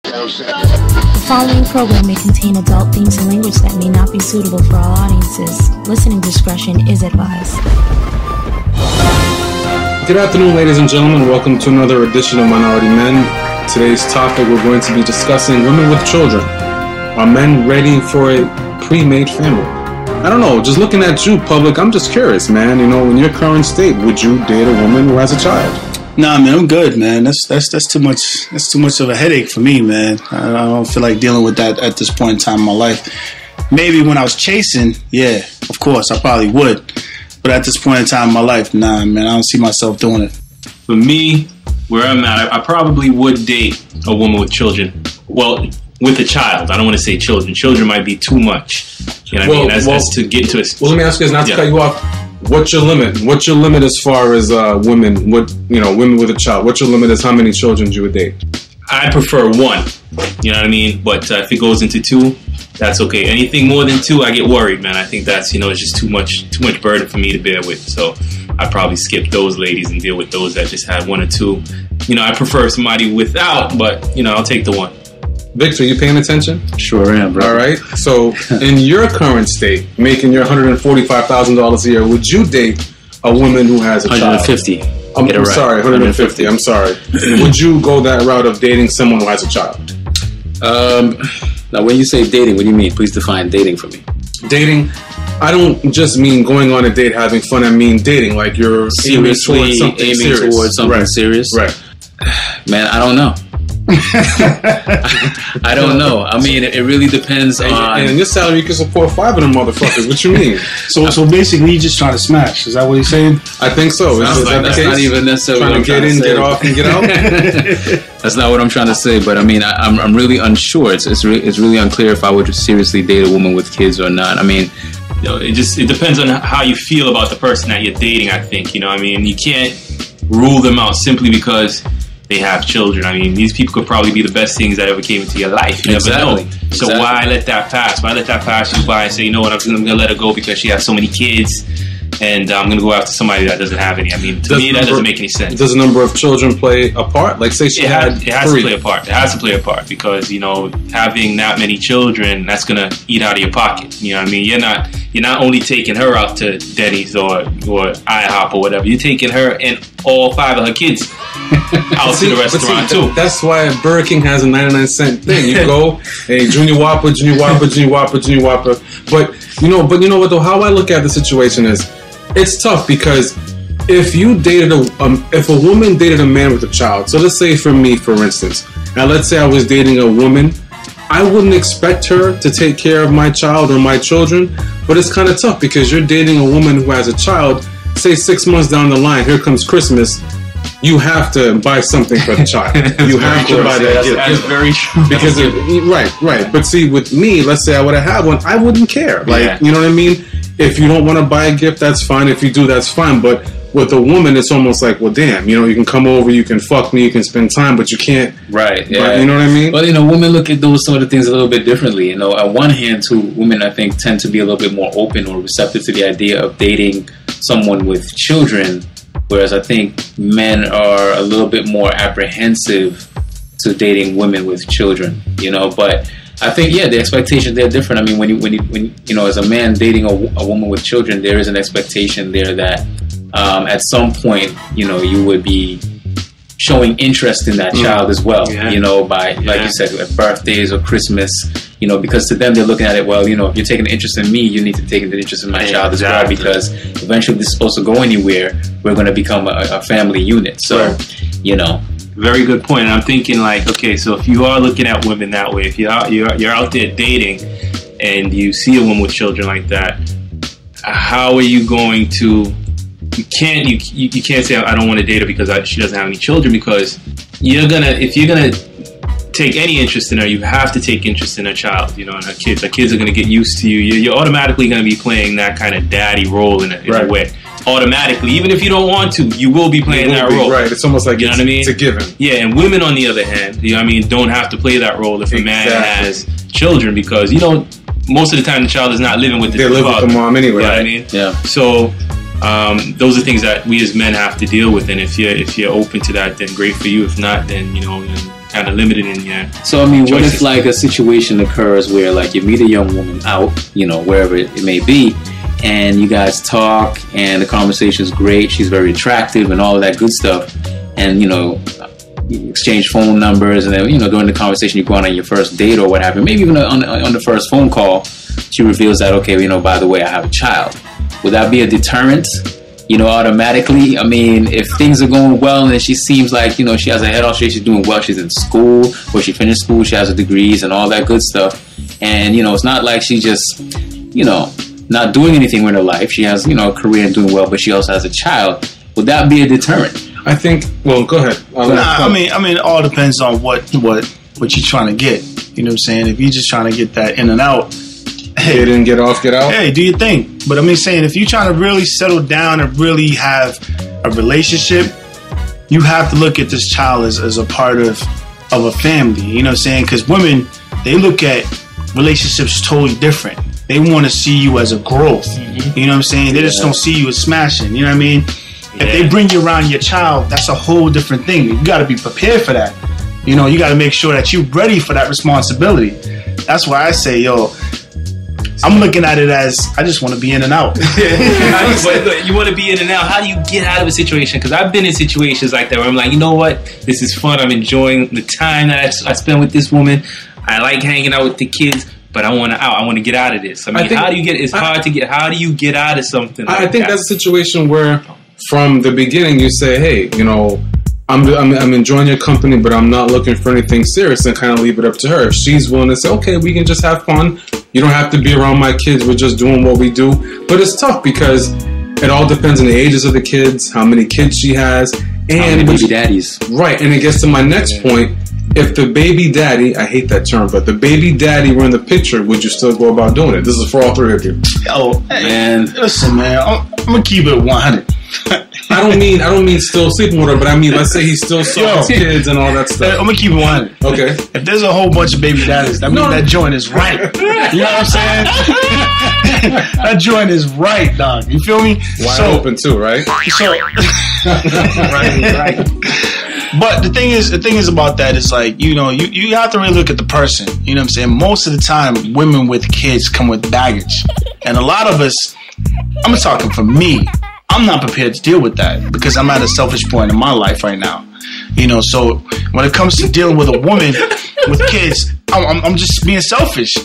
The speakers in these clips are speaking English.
The following program may contain adult themes and language that may not be suitable for all audiences. Listening discretion is advised. Good afternoon, ladies and gentlemen. Welcome to another edition of Minority Men. Today's topic, we're going to be discussing women with children. Are men ready for a pre-made family? I don't know, just looking at you, public, I'm just curious, man. You know, in your current state, would you date a woman who has a child? Nah, man, I'm good, man. That's too much. That's too much of a headache for me, man. I don't feel like dealing with that at this point in time in my life. Maybe when I was chasing, yeah, of course, I probably would. But at this point in time in my life, nah, man, I don't see myself doing it. For me, where I'm at, I probably would date a woman with children. Well, with a child. I don't want to say children. Children might be too much. You know what I mean? As to get to a... Well, let me ask you this, not to cut you off. What's your limit? What's your limit as far as women? Women with a child. What's your limit as how many children you would date? I prefer one. You know what I mean? But if it goes into two, that's okay. Anything more than two, I get worried, man. I think that's it's just too much burden for me to bear with. So I'd probably skip those ladies and deal with those that just had one or two. I prefer somebody without, but I'll take the one. Victor, you paying attention? Sure am, bro. All right. So, in your current state, making your $145,000 a year, would you date a woman who has a 150. child? I'm sorry, 150. I'm sorry. Would you go that route of dating someone who has a child? Now, when you say dating, what do you mean? Please define dating for me. Dating, I don't just mean going on a date, having fun. I mean dating, like you're seriously aiming towards something serious. Right. Man, I don't know. I don't know. I mean, it really depends on... And your salary can support 5 of them motherfuckers. What you mean? So basically, you just trying to smash. Is that what he's saying? I think so. That's not even necessarily trying to get in, get off, and get out. That's not what I'm trying to say. But I mean, I'm really unsure. It's really unclear if I would seriously date a woman with kids or not. I mean, it depends on how you feel about the person that you're dating. I think you can't rule them out simply because they have children. I mean, these people could probably be the best things that ever came into your life. You never know. So why let that pass? Why let that pass you by and say, you know what, I'm going to let her go because she has so many kids and I'm going to go after somebody that doesn't have any. I mean, to me, that doesn't make any sense. Does the number of children play a part? Like, say she had 3. It has to play a part. It has to play a part because, having that many children, that's going to eat out of your pocket. You know what I mean? You're not only taking her out to Denny's or IHOP or whatever. You're taking her and all 5 of her kids out to the restaurant too. That's why Burger King has a 99-cent thing. You go, hey, Junior Whopper, Junior Whopper, Junior Whopper, Junior Whopper. But you know what though? How I look at the situation is, it's tough because if you dated if a woman dated a man with a child. So let's say for me, for instance, now let's say I was dating a woman. I wouldn't expect her to take care of my child or my children, but it's kind of tough because you're dating a woman who has a child. Say 6 months down the line, here comes Christmas. You have to buy something for the child. You have to buy that. That's very true. Because right. But see, with me, let's say I would have had one, I wouldn't care. Like, you know what I mean? If you don't want to buy a gift, that's fine. If you do, that's fine. But with a woman, it's almost like, well, damn, you can come over, you can fuck me, you can spend time, but you can't. Right. Yeah. You know what I mean? Well, women look at those sort of things a little bit differently. On one hand, too, women, I think, tend to be a little bit more open or receptive to the idea of dating someone with children, whereas I think men are a little bit more apprehensive to dating women with children. But I think the expectations, they're different. I mean, when as a man dating a woman with children, there is an expectation there that at some point, you would be showing interest in that child as well. By like you said, at birthdays or Christmas. Because to them they're looking at it. Well, if you're taking an interest in me, you need to take an interest in my child as well. Because eventually, this is supposed to go anywhere. We're going to become a family unit. So, Very good point. And I'm thinking okay, so if you are looking at women that way, if you're out there dating and you see a woman with children like that, how are you going to? You can't say I don't want to date her because she doesn't have any children, because if you're gonna take any interest in her, you have to take interest in her child, and her kids. Her kids are gonna get used to you. You're automatically gonna be playing that kind of daddy role in a way. Automatically, even if you don't want to, you will be playing that role. Right. It's almost like it's a given. Yeah, and women, on the other hand, don't have to play that role if a man has children, because most of the time the child is not living with the father. They live with the mom anyway. You know what I mean? Yeah. So those are things that we as men have to deal with, and if you're open to that, then great for you. If not, then kind of limited in your. So I mean, what choices. if like a situation occurs where like you meet a young woman out, wherever it may be, and you guys talk, and the conversation is great. She's very attractive and all of that good stuff, and you exchange phone numbers, and then during the conversation you go on your first date or what have you. Maybe even on the first phone call, she reveals that by the way, I have a child. Would that be a deterrent? Automatically. I mean, if things are going well and then she seems like, she has her head on straight, she's doing well, she's in school, or she finished school, she has her degrees and all that good stuff. And, it's not like she just, not doing anything with her life. She has, a career and doing well, but she also has a child. Would that be a deterrent? I think, well, go ahead. I mean, it all depends on what you're trying to get. You know what I'm saying? If you're just trying to get that in and out, hey, get in, get off, get out. Hey, do your thing. But saying, if you're trying to really settle down and really have a relationship, you have to look at this child as a part of a family. You know what I'm saying? Because women, they look at relationships totally different. They want to see you as a growth. Mm-hmm. You know what I'm saying? They just don't see you as smashing. You know what I mean? Yeah. If they bring you around your child, that's a whole different thing. You got to be prepared for that. You got to make sure that you're ready for that responsibility. That's why I say, I'm looking at it as I just want to be in and out. But you want to be in and out. How do you get out of a situation? Because I've been in situations like that where I'm like, you know what? This is fun. I'm enjoying the time that I spend with this woman. I like hanging out with the kids, but I want to out. I want to get out of this. I mean, how do you get? It's hard to get. How do you get out of something? Like I think that? That's a situation where, from the beginning, you say, hey, I'm enjoying your company, but I'm not looking for anything serious, and kind of leave it up to her. If she's willing to say, okay, we can just have fun. You don't have to be around my kids. We're just doing what we do. But it's tough because it all depends on the ages of the kids, how many kids she has, and how many baby daddies. Right, and it gets to my next point. If the baby daddy, I hate that term, but the baby daddy were in the picture, would you still go about doing it? This is for all three of you. Oh, man. Listen, man, I'm going to keep it 100. I don't mean still sleeping with her, but I mean, let's say he still saw his kids and all that stuff. I'm gonna keep it 100. Okay. If there's a whole bunch of baby daddies, that means that joint is right. You know what I'm saying? That joint is right, dog. You feel me? Wide open too, right? So, right. But the thing is about that is like, you have to really look at the person. You know what I'm saying? Most of the time, women with kids come with baggage, and a lot of us. I'm talking for me. I'm not prepared to deal with that because I'm at a selfish point in my life right now. So when it comes to dealing with a woman with kids, I'm just being selfish.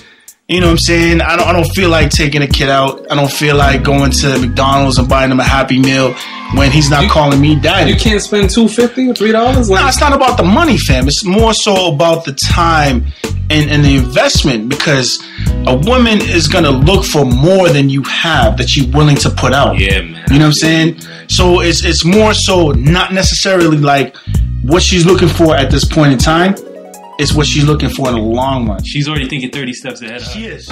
You know what I'm saying? I don't feel like taking a kid out. I don't feel like going to McDonald's and buying him a Happy Meal when he's not calling me daddy. You can't spend $2.50 or $3? No, it's not about the money, fam. It's more so about the time and the investment, because a woman is going to look for more than you have that you're willing to put out. Yeah, man. You know what I'm saying? So it's more so not necessarily like what she's looking for at this point in time. It's what she's looking for in the long run. She's already thinking 30 steps ahead. She is.